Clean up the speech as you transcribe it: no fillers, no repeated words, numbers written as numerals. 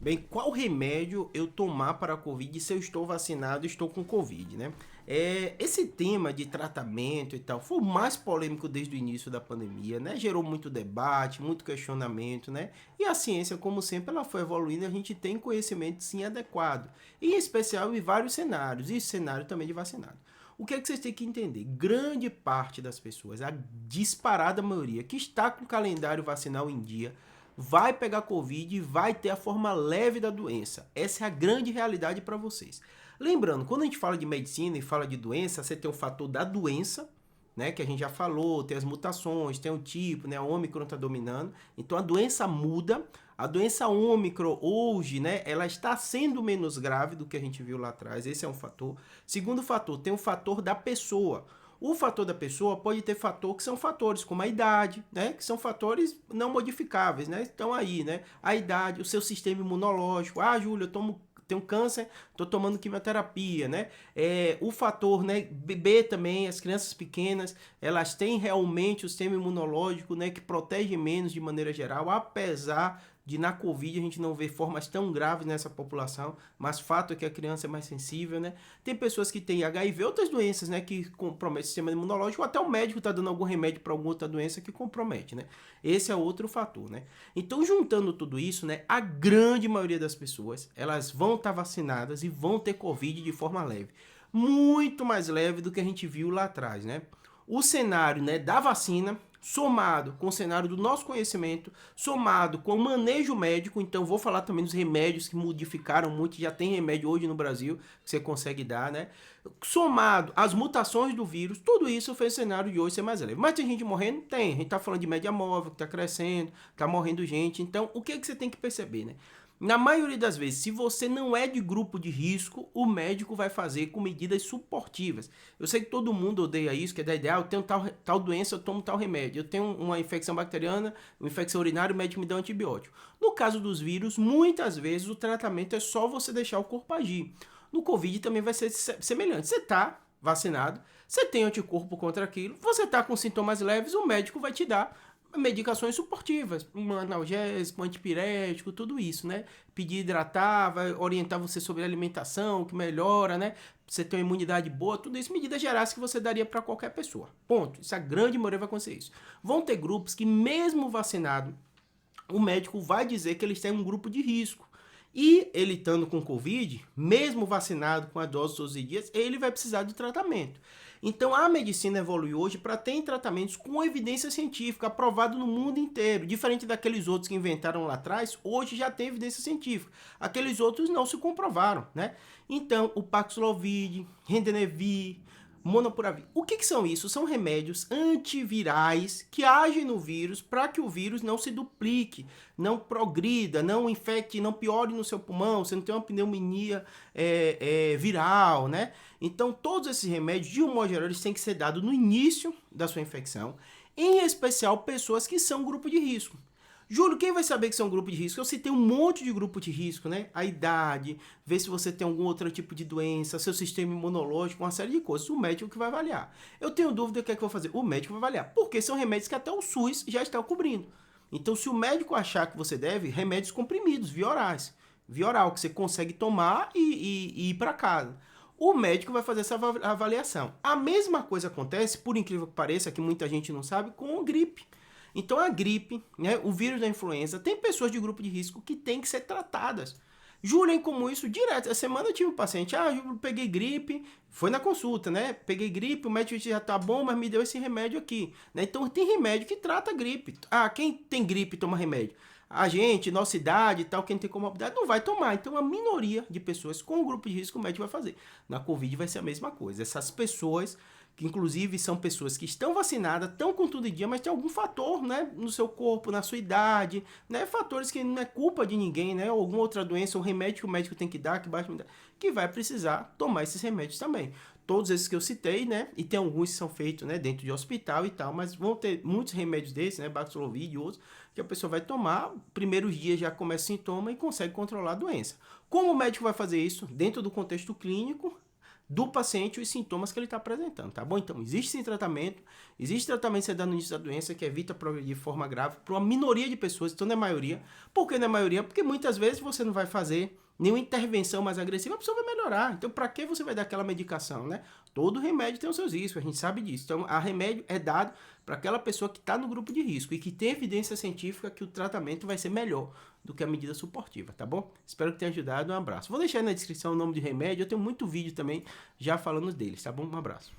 Bem, qual remédio eu tomar para a Covid se eu estou vacinado e estou com Covid, né? Esse tema de tratamento e tal foi o mais polêmico desde o início da pandemia, né? Gerou muito debate, muito questionamento, né? E a ciência, como sempre, ela foi evoluindo e a gente tem conhecimento sim adequado, e em especial em vários cenários, e cenário também de vacinado. O que é que vocês têm que entender? Grande parte das pessoas, a disparada maioria que está com o calendário vacinal em dia, vai pegar Covid e vai ter a forma leve da doença. Essa é a grande realidade para vocês. Lembrando, quando a gente fala de medicina e fala de doença, você tem o fator da doença, né, que a gente já falou, tem as mutações, tem o tipo, né, a Ômicron está dominando. Então a doença muda. A doença Ômicron hoje, né, ela está sendo menos grave do que a gente viu lá atrás. Esse é um fator. Segundo fator, tem o fator da pessoa. O fator da pessoa pode ter fator que são fatores como a idade, né? Que são fatores não modificáveis, né? Estão aí, né? A idade, o seu sistema imunológico. Ah, Júlio, tenho câncer, estou tomando quimioterapia, né? O fator, né? Bebê também, as crianças pequenas, elas têm realmente o sistema imunológico, né? Que protege menos de maneira geral, apesar de na Covid a gente não ver formas tão graves nessa população, mas fato é que a criança é mais sensível, né? Tem pessoas que têm HIV, outras doenças, né, que comprometem o sistema imunológico, ou até o médico está dando algum remédio para alguma outra doença que compromete, né? Esse é outro fator, né? Então, juntando tudo isso, né, a grande maioria das pessoas, elas vão estar vacinadas e vão ter Covid de forma leve. Muito mais leve do que a gente viu lá atrás, né? O cenário, né, da vacina, somado com o cenário do nosso conhecimento, somado com o manejo médico, então vou falar também dos remédios que modificaram muito, já tem remédio hoje no Brasil que você consegue dar, né? Somado às mutações do vírus, tudo isso fez o cenário de hoje ser mais leve. Mas tem gente morrendo? Tem. A gente tá falando de média móvel, que tá crescendo, tá morrendo gente. Então, o que é que você tem que perceber, né? Na maioria das vezes, se você não é de grupo de risco, o médico vai fazer com medidas suportivas. Eu sei que todo mundo odeia isso, que é da ideia, eu tenho tal doença, eu tomo tal remédio. Eu tenho uma infecção bacteriana, uma infecção urinária, o médico me dá um antibiótico. No caso dos vírus, muitas vezes o tratamento é só você deixar o corpo agir. No Covid também vai ser semelhante. Você está vacinado, você tem anticorpo contra aquilo, você está com sintomas leves, o médico vai te dar medicações suportivas, um analgésico, um antipirético, tudo isso, né? Pedir hidratar, vai orientar você sobre alimentação, que melhora, né? Você ter uma imunidade boa, tudo isso, medidas gerais que você daria para qualquer pessoa. Ponto. Isso a grande maioria vai acontecer isso. Vão ter grupos que, mesmo vacinado, o médico vai dizer que eles têm um grupo de risco. E ele estando com Covid, mesmo vacinado com a dose dos 12 dias, ele vai precisar de tratamento. Então a medicina evoluiu hoje para ter tratamentos com evidência científica, aprovado no mundo inteiro. Diferente daqueles outros que inventaram lá atrás, hoje já tem evidência científica. Aqueles outros não se comprovaram, né? Então o Paxlovid, Remdesivir, Monopiravir. O que são isso? São remédios antivirais que agem no vírus para que o vírus não se duplique, não progrida, não infecte, não piore no seu pulmão, você não tem uma pneumonia viral, né? Então, todos esses remédios, de um modo geral, eles têm que ser dados no início da sua infecção, em especial pessoas que são grupo de risco. Júlio, quem vai saber que são grupo de risco? Eu citei um monte de grupo de risco, né? A idade, ver se você tem algum outro tipo de doença, seu sistema imunológico, uma série de coisas. O médico que vai avaliar. Eu tenho dúvida, o que é que eu vou fazer? O médico vai avaliar. Porque são remédios que até o SUS já está cobrindo. Então, se o médico achar que você deve, remédios comprimidos, via orais. Via oral, que você consegue tomar e ir para casa. O médico vai fazer essa avaliação. A mesma coisa acontece, por incrível que pareça, que muita gente não sabe, com a gripe. Então a gripe, né, o vírus da influenza, tem pessoas de grupo de risco que têm que ser tratadas. Jurem como isso direto. Essa semana eu tive um paciente, eu peguei gripe, foi na consulta, né? Peguei gripe, o médico disse, já tá bom, mas me deu esse remédio aqui. Né? Então tem remédio que trata a gripe. Quem tem gripe toma remédio? A gente, nossa idade e tal, quem tem comorbidade, não vai tomar. Então a minoria de pessoas com o grupo de risco o médico vai fazer. Na Covid vai ser a mesma coisa. Essas pessoas que inclusive são pessoas que estão vacinadas, estão com tudo em dia, mas tem algum fator, né, no seu corpo, na sua idade, né, fatores que não é culpa de ninguém, né, ou alguma outra doença, um remédio que o médico tem que dar, que vai precisar tomar esses remédios também. Todos esses que eu citei, né, e tem alguns que são feitos, né, dentro de hospital e tal, mas vão ter muitos remédios desses, né, Paxlovid e outros, que a pessoa vai tomar, primeiros dias já começa sintoma e consegue controlar a doença. Como o médico vai fazer isso? Dentro do contexto clínico, do paciente os sintomas que ele está apresentando, tá bom? Então, existe sim tratamento, existe tratamento que você dá no início da doença que evita progredir de forma grave para uma minoria de pessoas, então não é maioria. Por que não é maioria? Porque muitas vezes você não vai fazer nenhuma intervenção mais agressiva, a pessoa vai melhorar. Então, para que você vai dar aquela medicação, né? Todo remédio tem os seus riscos, a gente sabe disso. Então, a remédio é dado para aquela pessoa que está no grupo de risco e que tem evidência científica que o tratamento vai ser melhor do que a medida suportiva, tá bom? Espero que tenha ajudado, um abraço. Vou deixar aí na descrição o nome de remédio, eu tenho muito vídeo também já falando deles, tá bom? Um abraço.